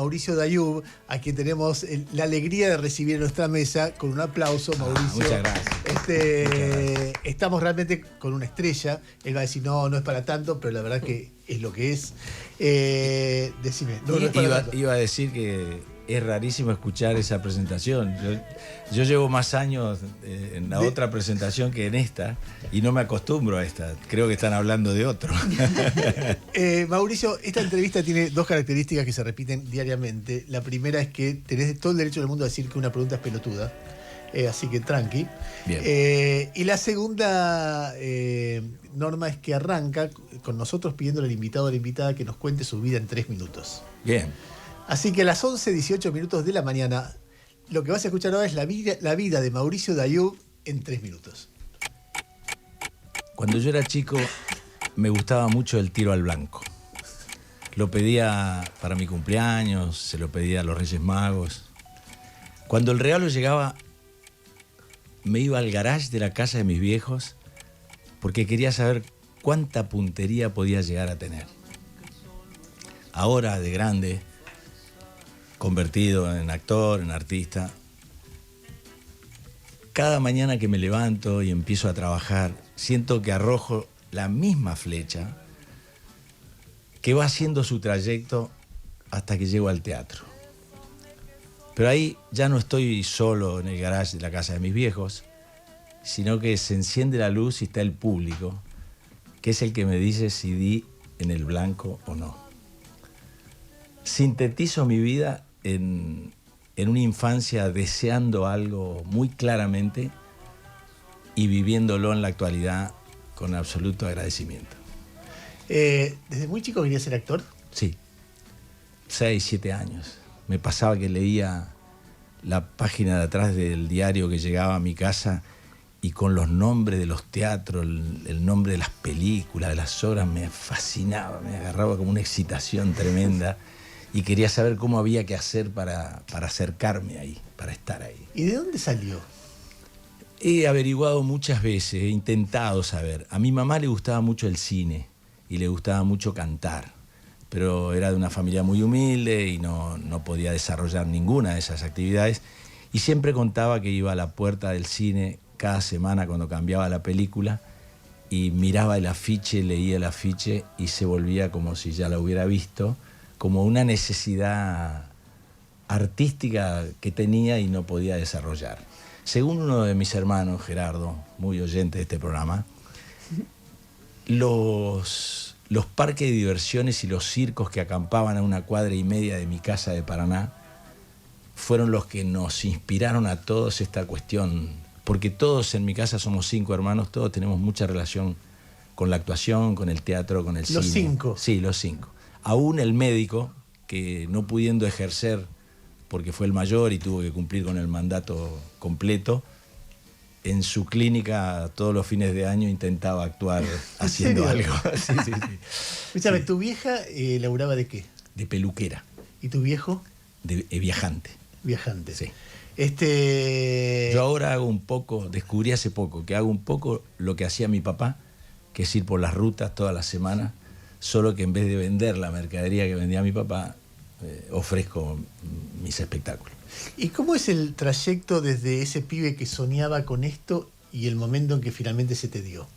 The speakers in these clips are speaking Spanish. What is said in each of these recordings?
Mauricio Dayub, a quien tenemos la alegría de recibir en nuestra mesa con un aplauso, Mauricio. Muchas gracias. Muchas gracias. Estamos realmente con una estrella. Él va a decir, no es para tanto, pero la verdad que es lo que es. Decime. No es para tanto. Iba a decir que es rarísimo escuchar esa presentación. Yo llevo más años en la otra presentación que en esta y no me acostumbro a esta. Creo que están hablando de otro. Mauricio, esta entrevista tiene dos características que se repiten diariamente. La primera es que tenés todo el derecho del mundo a decir que una pregunta es pelotuda. Así que tranqui. Bien. Y la segunda norma es que arranca con nosotros pidiéndole al invitado o la invitada que nos cuente su vida en 3 minutos. Bien. Así que a las 11:18 minutos de la mañana, lo que vas a escuchar ahora es la vida de Mauricio Dayub en 3 minutos. Cuando yo era chico, me gustaba mucho el tiro al blanco. Lo pedía para mi cumpleaños, se lo pedía a los Reyes Magos. Cuando el regalo llegaba, me iba al garage de la casa de mis viejos porque quería saber cuánta puntería podía llegar a tener. Ahora, de grande, convertido en actor, en artista, cada mañana que me levanto y empiezo a trabajar, siento que arrojo la misma flecha que va haciendo su trayecto hasta que llego al teatro. Pero ahí ya no estoy solo en el garage de la casa de mis viejos, sino que se enciende la luz y está el público, que es el que me dice si di en el blanco o no. Sintetizo mi vida en una infancia deseando algo muy claramente y viviéndolo en la actualidad con absoluto agradecimiento. ¿Desde muy chico querías ser actor? Sí, 6, 7 años. Me pasaba que leía la página de atrás del diario que llegaba a mi casa y con los nombres de los teatros, el nombre de las películas, de las obras, me fascinaba, me agarraba como una excitación tremenda y quería saber cómo había que hacer para acercarme ahí, para estar ahí. ¿Y de dónde salió? He averiguado muchas veces, he intentado saber. A mi mamá le gustaba mucho el cine y le gustaba mucho cantar, pero era de una familia muy humilde y no podía desarrollar ninguna de esas actividades. Y siempre contaba que iba a la puerta del cine cada semana cuando cambiaba la película y miraba el afiche, leía el afiche y se volvía como si ya la hubiera visto, como una necesidad artística que tenía y no podía desarrollar. Según uno de mis hermanos, Gerardo, muy oyente de este programa, los parques de diversiones y los circos que acampaban a 1,5 cuadras de mi casa de Paraná fueron los que nos inspiraron a todos esta cuestión, porque todos en mi casa somos 5 hermanos, todos tenemos mucha relación con la actuación, con el teatro, con el cine. ¿Los 5? Sí, los 5. Aún el médico, que no pudiendo ejercer porque fue el mayor y tuvo que cumplir con el mandato completo, en su clínica todos los fines de año intentaba actuar haciendo algo. Sí. Escúchame, Sí. ¿tu vieja laburaba de qué? De peluquera. ¿Y tu viejo? De viajante. Viajante. Sí. Yo ahora descubrí hace poco que hago un poco lo que hacía mi papá, que es ir por las rutas todas las semanas, solo que en vez de vender la mercadería que vendía mi papá, ofrezco mis espectáculos. ¿Y cómo es el trayecto desde ese pibe que soñaba con esto y el momento en que finalmente se te dio?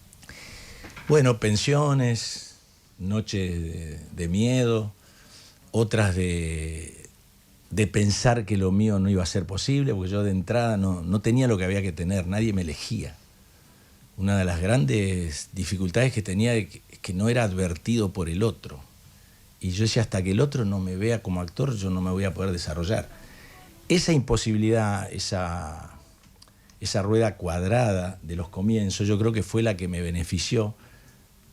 Bueno, pensiones, noches de miedo, otras de pensar que lo mío no iba a ser posible, porque yo de entrada no tenía lo que había que tener, nadie me elegía. Una de las grandes dificultades que tenía es que no era advertido por el otro. Y yo decía, hasta que el otro no me vea como actor, yo no me voy a poder desarrollar. Esa imposibilidad, esa rueda cuadrada de los comienzos, yo creo que fue la que me benefició,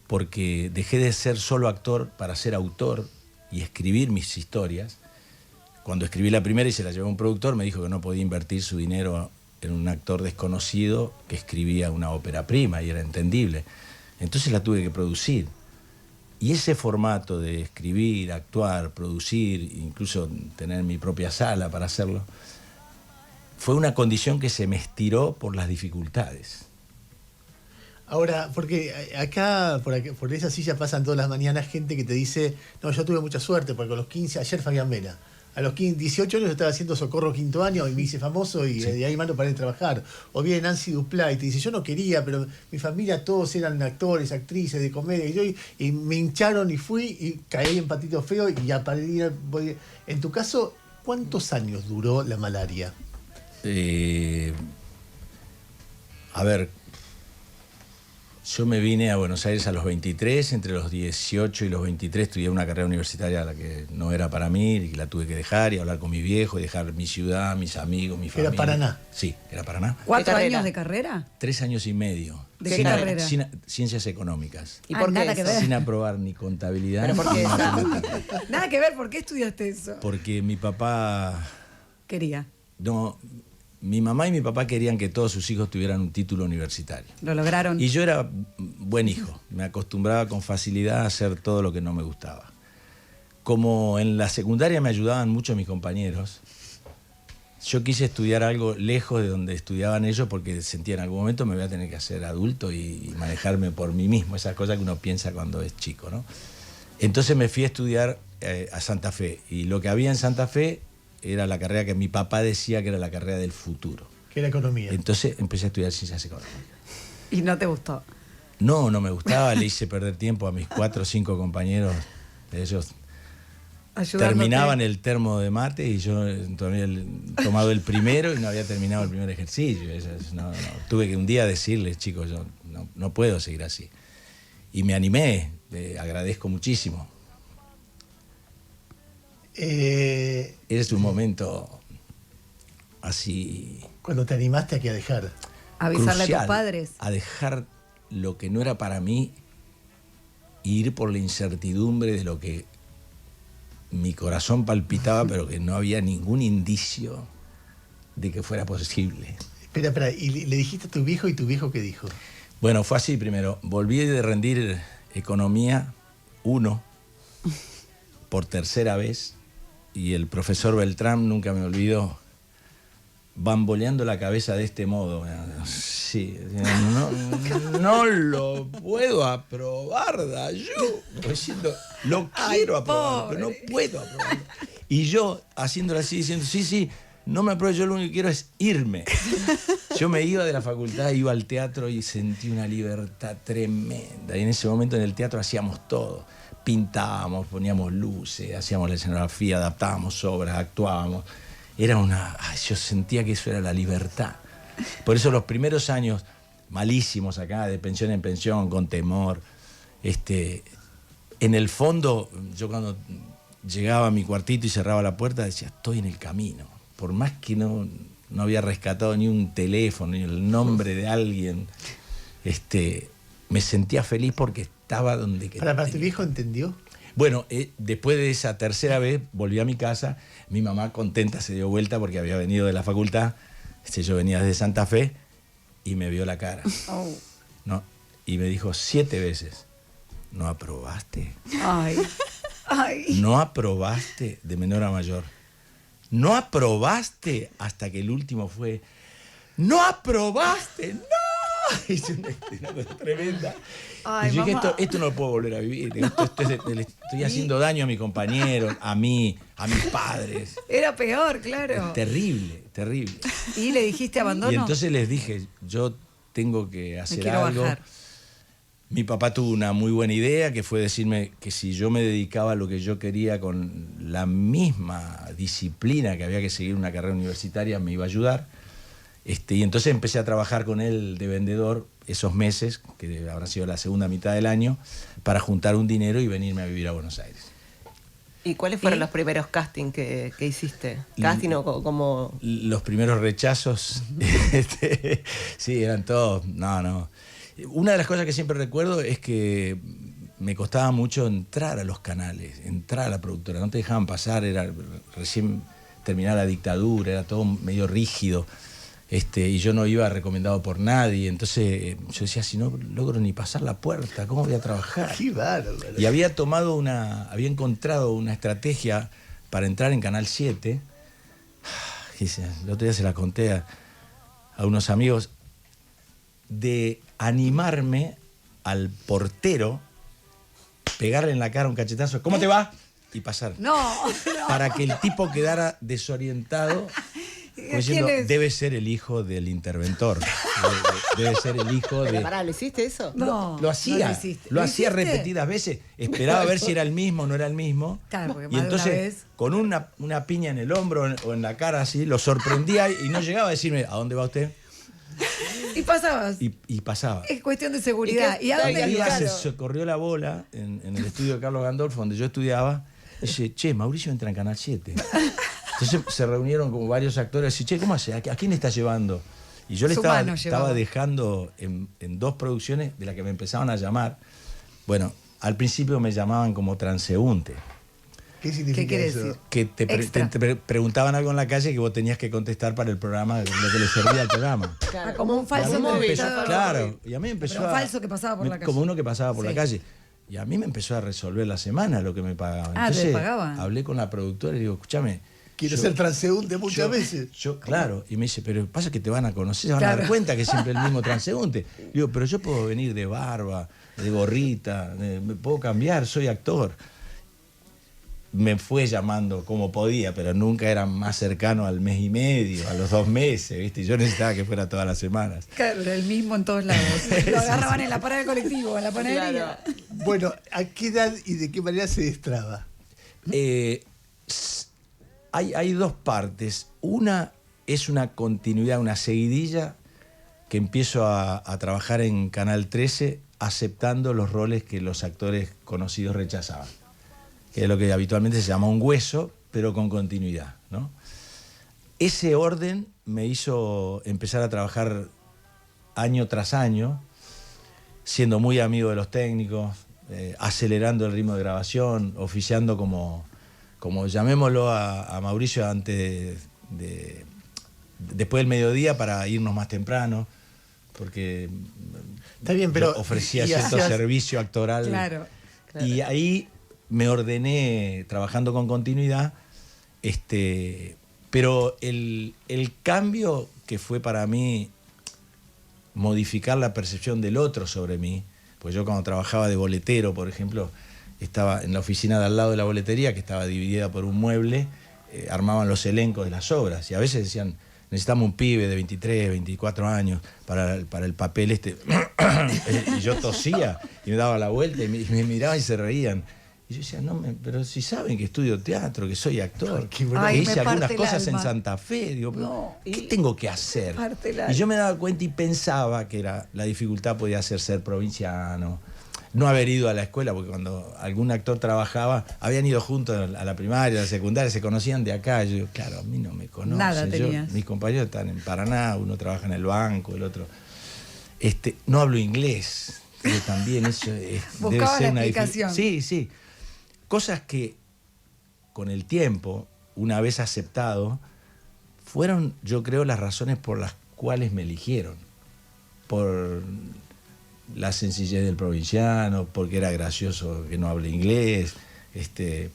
porque dejé de ser solo actor para ser autor y escribir mis historias. Cuando escribí la primera y se la llevó a un productor, me dijo que no podía invertir su dinero en un actor desconocido que escribía una ópera prima, y era entendible. Entonces la tuve que producir. Y ese formato de escribir, actuar, producir, incluso tener mi propia sala para hacerlo, fue una condición que se me estiró por las dificultades. Ahora, porque acá, por esa silla pasan todas las mañanas gente que te dice, no, yo tuve mucha suerte, porque a los 15, ayer Fabián Vela, A los 18 años yo estaba haciendo Socorro quinto año y me hice famoso y de ahí más no paré de trabajar. O viene Nancy Duplá y te dice, yo no quería, pero mi familia todos eran actores, actrices de comedia. Y me hincharon y fui y caí en Patito Feo y a partir En tu caso, ¿cuántos años duró la malaria? A ver, yo me vine a Buenos Aires a los 23, entre los 18 y los 23 estudié una carrera universitaria a la que no era para mí y la tuve que dejar y hablar con mi viejo y dejar mi ciudad, mis amigos, mi familia. ¿Era Paraná? Sí, era Paraná. ¿4 años de carrera? 3 años y medio. ¿De qué carrera? Ciencias económicas. ¿Y por qué nada que ver. Sin aprobar ni contabilidad ¿Pero por ni qué esa? matemáticas. Nada que ver, ¿por qué estudiaste eso? Porque mi papá... Quería. No, mi mamá y mi papá querían que todos sus hijos tuvieran un título universitario. Lo lograron. Y yo era buen hijo, me acostumbraba con facilidad a hacer todo lo que no me gustaba. Como en la secundaria me ayudaban mucho mis compañeros, yo quise estudiar algo lejos de donde estudiaban ellos porque sentía en algún momento me voy a tener que hacer adulto y manejarme por mí mismo, esas cosas que uno piensa cuando es chico, ¿no? Entonces me fui a estudiar a Santa Fe y lo que había en Santa Fe era la carrera que mi papá decía que era la carrera del futuro. Que era economía. Entonces empecé a estudiar ciencias económicas. ¿Y no te gustó? No, no me gustaba, le hice perder tiempo a mis 4 o 5 compañeros. Ellos Ayudándote. terminaban el termo de mate y yo todavía había tomado el primero y no había terminado el primer ejercicio. Tuve que un día decirles, chicos, yo no puedo seguir así. Y me animé, agradezco muchísimo. Es un momento así... Cuando te animaste a dejar. Avisarle crucial, a tus padres. a dejar lo que no era para mí e ir por la incertidumbre de lo que mi corazón palpitaba, pero que no había ningún indicio de que fuera posible. Espera, ¿y le dijiste a tu viejo y tu viejo qué dijo? Bueno, fue así primero. Volví de rendir Economía 1 por tercera vez y el profesor Beltrán, nunca me olvido, bamboleando la cabeza de este modo. Sí, no lo puedo aprobar, Dayu. Diciendo, lo quiero aprobar, pero no puedo aprobarlo. Y yo haciéndolo así, diciendo, sí, no me apruebo, yo lo único que quiero es irme. Yo me iba de la facultad, iba al teatro y sentí una libertad tremenda. Y en ese momento en el teatro hacíamos todo. Pintábamos, poníamos luces, hacíamos la escenografía, adaptábamos obras, actuábamos. Era yo sentía que eso era la libertad. Por eso los primeros años malísimos acá, de pensión en pensión, con temor, en el fondo, yo cuando llegaba a mi cuartito y cerraba la puerta, decía, estoy en el camino. Por más que no había rescatado ni un teléfono, ni el nombre de alguien, me sentía feliz porque estaba donde quería. ¿Para tu viejo entendió? Bueno, después de esa tercera vez volví a mi casa, mi mamá contenta se dio vuelta porque había venido de la facultad, yo venía desde Santa Fe y me vio la cara. Oh. ¿No? Y me dijo 7 veces, ¿no aprobaste? Ay. ¿No aprobaste de menor a mayor? ¿No aprobaste? Hasta que el último fue, ¿no aprobaste? ¡No! Es una cosa tremenda. Ay, y yo dije, mamá. esto no lo puedo volver a vivir. Le estoy haciendo daño a mis compañeros, a mí, a mis padres. Era peor, claro. Terrible, terrible. ¿Y le dijiste abandono? Y entonces les dije, yo tengo que hacer quiero algo. bajar. Mi papá tuvo una muy buena idea, que fue decirme que si yo me dedicaba a lo que yo quería con la misma disciplina que había que seguir una carrera universitaria, me iba a ayudar. Y entonces empecé a trabajar con él de vendedor esos meses, que habrá sido la segunda mitad del año, para juntar un dinero y venirme a vivir a Buenos Aires. ¿Y cuáles fueron los primeros castings que hiciste? ¿Casting o como...? Los primeros rechazos, sí, eran todos, no. Una de las cosas que siempre recuerdo es que me costaba mucho entrar a los canales, entrar a la productora, no te dejaban pasar, era recién terminada la dictadura, era todo medio rígido. Y yo no iba recomendado por nadie, entonces yo decía, si no logro ni pasar la puerta, ¿cómo voy a trabajar? ¡Qué bárbaro! Y había encontrado una estrategia para entrar en Canal 7, el otro día se la conté a unos amigos, de animarme al portero, pegarle en la cara un cachetazo, ¿cómo te va? y pasar. No, Para que el tipo quedara desorientado, diciendo, ¿Quién es? debe ser el hijo del interventor. Debe ser el hijo Pero de... pará, ¿le hiciste eso? No, Lo hacía, no hiciste. lo hacía hiciste? repetidas veces, esperaba a ver si era el mismo o no era el mismo. Claro, porque Y más de una entonces, vez. con una piña en el hombro o en la cara así, lo sorprendía y no llegaba a decirme, ¿a dónde va usted? Y pasabas. Y pasaba. Es cuestión de seguridad. ¿Y qué- ¿Y a Un dónde día ibas? se corrió la bola en el estudio de Carlos Gandolfo, donde yo estudiaba. Y dice, che, Mauricio entra en Canal 7. Entonces se reunieron como varios actores y, che, ¿cómo hace? ¿A quién está llevando? Y yo le Su estaba mano llevaba. dejando en 2 producciones de las que me empezaban a llamar. Bueno, al principio me llamaban como transeúnte. ¿Qué significa ¿Qué quiere eso? decir? Que Extra. te preguntaban algo en la calle que vos tenías que contestar para el programa, lo que le servía al programa. Ah, como un Y a falso mí me móvil, empezó- entrevistador. claro, y a mí me empezó Pero un a- falso que pasaba por la calle. Como uno que pasaba por Sí. la calle. Y a mí me empezó a resolver la semana lo que me pagaban. Ah, ¿te Entonces, pagaban? hablé con la productora y digo, escúchame. Quiero yo- ser transeúnte muchas yo- veces. Claro, y me dice, pero pasa que te van a conocer, se van a Claro. dar cuenta que es siempre el mismo transeúnte. Digo, pero yo puedo venir de barba, de gorrita, me puedo cambiar, soy actor. Me fue llamando como podía, pero nunca era más cercano al mes y medio, a los 2 meses, ¿viste? Yo necesitaba que fuera todas las semanas. Claro, era el mismo en todos lados. Lo agarraban en la parada del colectivo, en la panadería. Claro. Bueno, ¿a qué edad y de qué manera se destraba? Hay 2 partes. Una es una continuidad, una seguidilla que empiezo a trabajar en Canal 13 aceptando los roles que los actores conocidos rechazaban, que es lo que habitualmente se llama un hueso, pero con continuidad, ¿no? Ese orden me hizo empezar a trabajar año tras año, siendo muy amigo de los técnicos, acelerando el ritmo de grabación, oficiando como llamémoslo a Mauricio después del mediodía para irnos más temprano, porque Está bien, pero yo ofrecía y cierto hacías- servicio actoral. Claro. Y ahí me ordené trabajando con continuidad, pero el cambio que fue para mí modificar la percepción del otro sobre mí, pues yo cuando trabajaba de boletero, por ejemplo, estaba en la oficina de al lado de la boletería, que estaba dividida por un mueble, armaban los elencos de las obras, y a veces decían, necesitamos un pibe de 23, 24 años para el papel este. Y yo tosía y me daba la vuelta y me miraban y se reían. Y yo decía, no, pero si saben que estudio teatro, que soy actor, Qué que broma. Ay, hice me parte algunas el cosas en alma. Santa Fe, digo, pero No. ¿qué tengo que hacer? Me parte el Y alma. yo me daba cuenta y pensaba que la dificultad podía ser provinciano, no haber ido a la escuela, porque cuando algún actor trabajaba, habían ido juntos a la primaria, a la secundaria, se conocían de acá. Yo digo, claro, a mí no me conocen. Nada Yo- tenías. mis compañeros están en Paraná, uno trabaja en el banco, el otro. No hablo inglés, que también eso Buscaba la una explicación. Sí, sí. Cosas que con el tiempo, una vez aceptado, fueron, yo creo, las razones por las cuales me eligieron. Por la sencillez del provinciano, porque era gracioso que no hable inglés,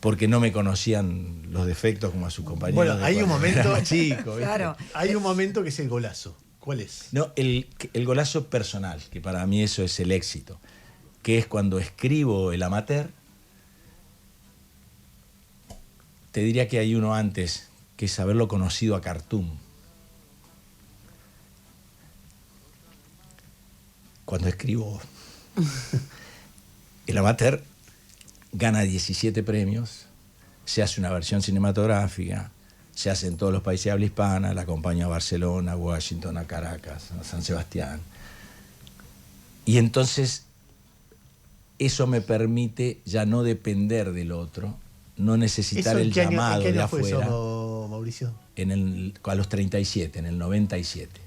porque no me conocían los defectos como a sus compañeros. Bueno, de hay un cuando era momento- más chico, ¿viste? Claro. Hay un momento que es el golazo. ¿Cuál es? No, el golazo personal, que para mí eso es el éxito, que es cuando escribo El Amateur. Te diría que hay uno antes, que es haberlo conocido a Khartoum. Cuando escribo El Amateur, gana 17 premios, se hace una versión cinematográfica, se hace en todos los países de habla hispana, la acompaña a Barcelona, a Washington, a Caracas, a San Sebastián. Y entonces eso me permite ya no depender del otro, no necesitar ¿Eso en el qué año- en llamado qué año de fue afuera. eso, Mauricio? A los 37, en el 97.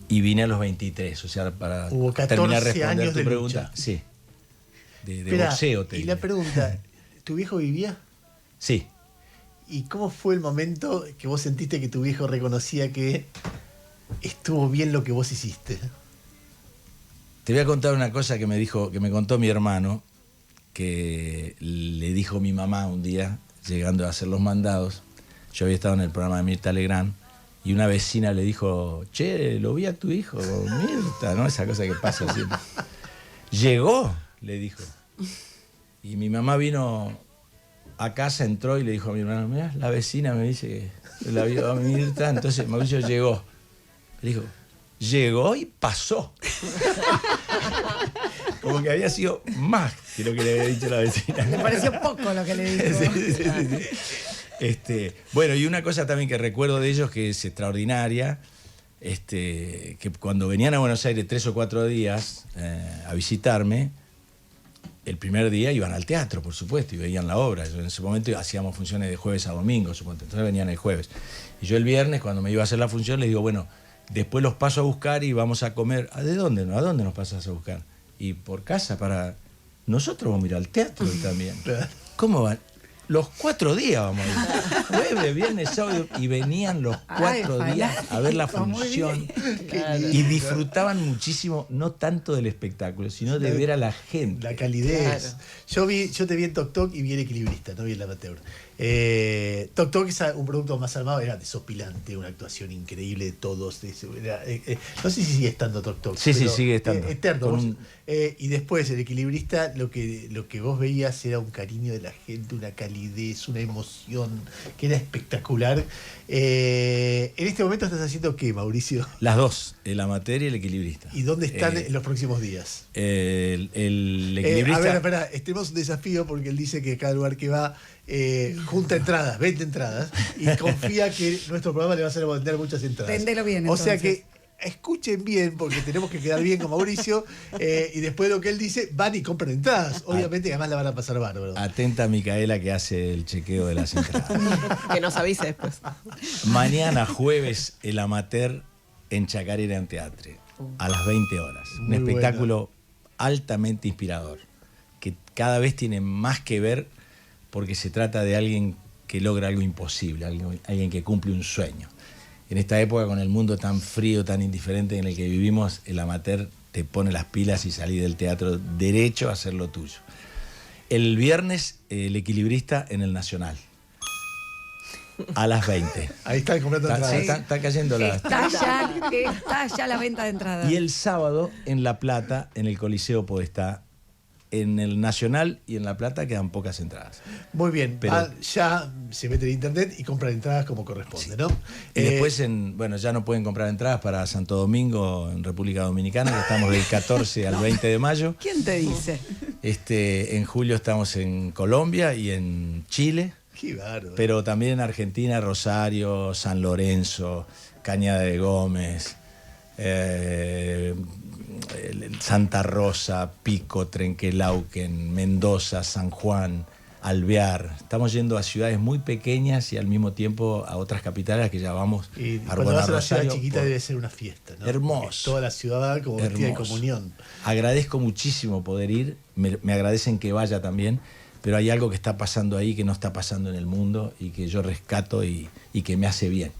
Y vine a los 23, o sea, para Hubo 14 terminar de responder años tu de pregunta. lucha. Sí. De Esperá, boxeo, te y diría. la pregunta, ¿tu viejo vivía? Sí. ¿Y cómo fue el momento que vos sentiste que tu viejo reconocía que estuvo bien lo que vos hiciste? Te voy a contar una cosa que me contó mi hermano, que le dijo mi mamá un día, llegando a hacer los mandados. Yo había estado en el programa de Mirta Legrand, y una vecina le dijo, che, lo vi a tu hijo, Mirta, ¿no? Esa cosa que pasa siempre. Llegó, le dijo. Y mi mamá vino a casa, entró y le dijo a mi hermano, mirá, la vecina me dice que la vio a Mirta. Entonces Mauricio llegó. Le dijo, llegó y pasó. Como que había sido más que lo que le había dicho la vecina. Me pareció poco lo que le dijo. Sí. Bueno, y una cosa también que recuerdo de ellos que es extraordinaria, que cuando venían a Buenos Aires 3 o 4 días a visitarme, el primer día iban al teatro, por supuesto, y veían la obra. Yo en ese momento hacíamos funciones de jueves a domingo, supongo. Entonces venían el jueves. Y yo el viernes, cuando me iba a hacer la función, les digo, bueno, después los paso a buscar y vamos a comer. ¿De dónde? ¿A dónde nos pasas a buscar? Y por casa, para... Nosotros vamos a ir al teatro también. ¿Cómo van? Los 4 días vamos a ir. Jueves, viernes, sábado. Y venían los 4 días a ver la función. Claro. Y disfrutaban muchísimo, no tanto del espectáculo, sino de ver a la gente. La calidez. Claro. Yo te vi en Toc Toc y vi El Equilibrista, no vi El Amateur. Toc Toc es un producto más armado, era desopilante, una actuación increíble de todos. No sé si sigue estando Toc Toc. Sí, sí, sigue estando. Eterno. Y después El Equilibrista, lo que vos veías era un cariño de la gente, una calidez, una emoción, que era espectacular. En este momento estás haciendo ¿qué, Mauricio? Las dos, El Amateur y El Equilibrista. ¿Y dónde están en los próximos días? El Equilibrista... A ver, espera, tenemos un desafío porque él dice que cada lugar que va junta entradas, vende entradas y confía que nuestro programa le va a hacer vender muchas entradas. Véndelo bien, O sea entonces. que escuchen bien porque tenemos que quedar bien con Mauricio y después de lo que él dice van y compran entradas. Obviamente además la van a pasar bárbaro. Atenta a Micaela que hace el chequeo de las entradas. Que nos avise después. Mañana jueves El Amateur en Chacarera en Teatre a las 20 horas. Un Muy espectáculo altamente inspirador que cada vez tiene más que ver porque se trata de alguien que logra algo imposible, alguien que cumple un sueño. En esta época, con el mundo tan frío, tan indiferente en el que vivimos, El Amateur te pone las pilas y salís del teatro derecho a hacer lo tuyo. El viernes, El Equilibrista en el Nacional, a las 20. Ahí están comprando entradas. Está cayendo la... Está ya la venta de entradas. Y el sábado, en La Plata, en el Coliseo Podestá, en el Nacional y en La Plata quedan pocas entradas. Muy bien, Pero- ya se meten en internet y compran entradas como corresponde, ¿no? Y después, ya no pueden comprar entradas para Santo Domingo, en República Dominicana, que estamos del 14 al 20 de mayo. ¿Quién te dice? En julio estamos en Colombia y en Chile, Qué bárbaro. pero también en Argentina, Rosario, San Lorenzo, Cañada de Gómez, Santa Rosa, Pico, Trenquelauquen, Mendoza, San Juan, Alvear. Estamos yendo a ciudades muy pequeñas y al mismo tiempo a otras capitales que ya vamos Y a cuando vas a una ciudad Rosario, chiquita por- debe ser una fiesta, ¿no? Hermoso. Porque toda la ciudad como vestida de Hermoso. comunión. Agradezco muchísimo poder ir, me agradecen que vaya también, pero hay algo que está pasando ahí que no está pasando en el mundo y que yo rescato y que me hace bien.